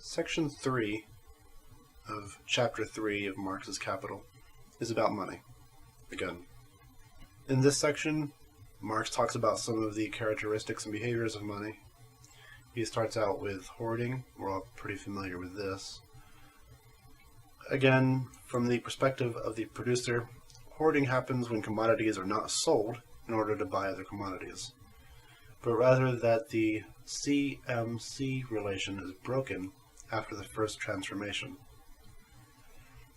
Section 3 of Chapter 3 of Marx's Capital is about money, again. In this section, Marx talks about some of the characteristics and behaviors of money. He starts out with hoarding. We're all pretty familiar with this. Again, from the perspective of the producer, hoarding happens when commodities are not sold in order to buy other commodities, but rather that the CMC relation is broken after the first transformation.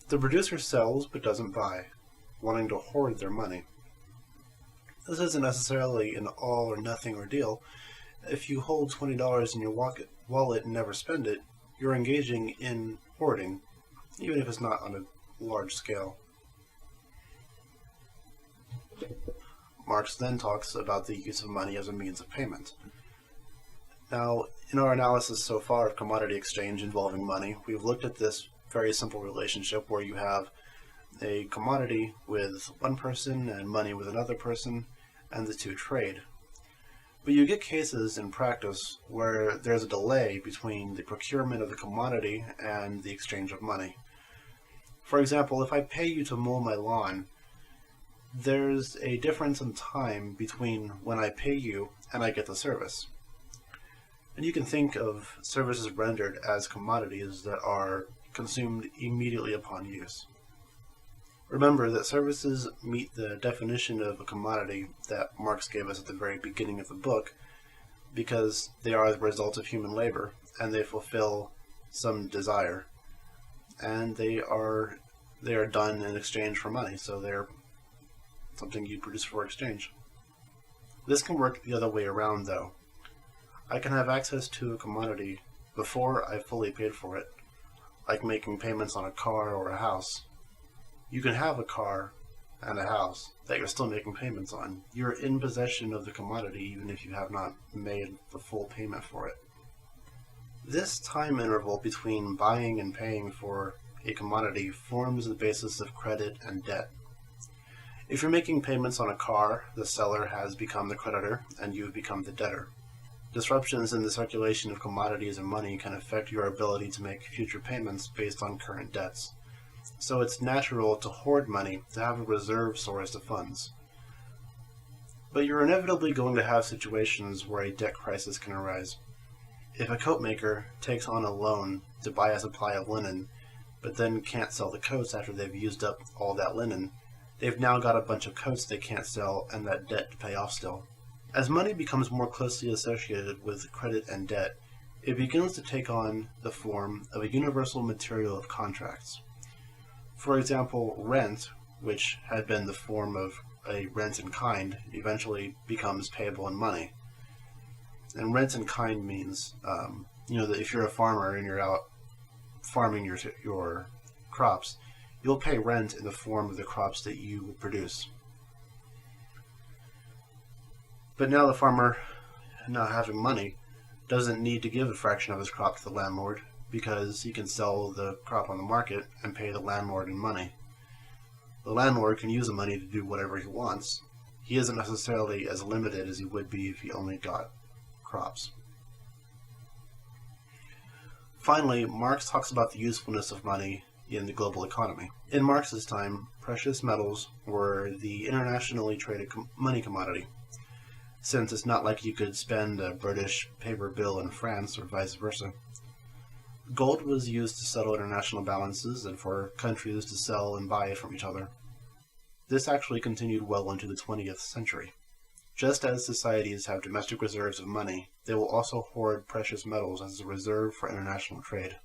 The producer sells but doesn't buy, wanting to hoard their money. This isn't necessarily an all or nothing ordeal. If you hold $20 in your wallet and never spend it, you're engaging in hoarding, even if it's not on a large scale. Marx then talks about the use of money as a means of payment. Now, in our analysis so far of commodity exchange involving money, we've looked at this very simple relationship where you have a commodity with one person and money with another person, and the two trade. But you get cases in practice where there's a delay between the procurement of the commodity and the exchange of money. For example, if I pay you to mow my lawn, there's a difference in time between when I pay you and I get the service. And you can think of services rendered as commodities that are consumed immediately upon use. Remember that services meet the definition of a commodity that Marx gave us at the very beginning of the book because they are the result of human labor and they fulfill some desire. And they are done in exchange for money, so they're something you produce for exchange. This can work the other way around, though. I can have access to a commodity before I've fully paid for it, like making payments on a car or a house. You can have a car and a house that you're still making payments on. You're in possession of the commodity even if you have not made the full payment for it. This time interval between buying and paying for a commodity forms the basis of credit and debt. If you're making payments on a car, the seller has become the creditor and you've become the debtor. Disruptions in the circulation of commodities and money can affect your ability to make future payments based on current debts. So it's natural to hoard money to have a reserve source of funds. But you're inevitably going to have situations where a debt crisis can arise. If a coat maker takes on a loan to buy a supply of linen, but then can't sell the coats after they've used up all that linen, they've now got a bunch of coats they can't sell and that debt to pay off still. As money becomes more closely associated with credit and debt, it begins to take on the form of a universal material of contracts. For example, rent, which had been the form of a rent in kind, eventually becomes payable in money. And rent in kind means, that if you're a farmer and you're out farming your crops, you'll pay rent in the form of the crops that you produce. But now the farmer, not having money, doesn't need to give a fraction of his crop to the landlord because he can sell the crop on the market and pay the landlord in money. The landlord can use the money to do whatever he wants. He isn't necessarily as limited as he would be if he only got crops. Finally, Marx talks about the usefulness of money in the global economy. In Marx's time, precious metals were the internationally traded money commodity, since it's not like you could spend a British paper bill in France or vice versa. Gold was used to settle international balances and for countries to sell and buy from each other. This actually continued well into the 20th century. Just as societies have domestic reserves of money, they will also hoard precious metals as a reserve for international trade.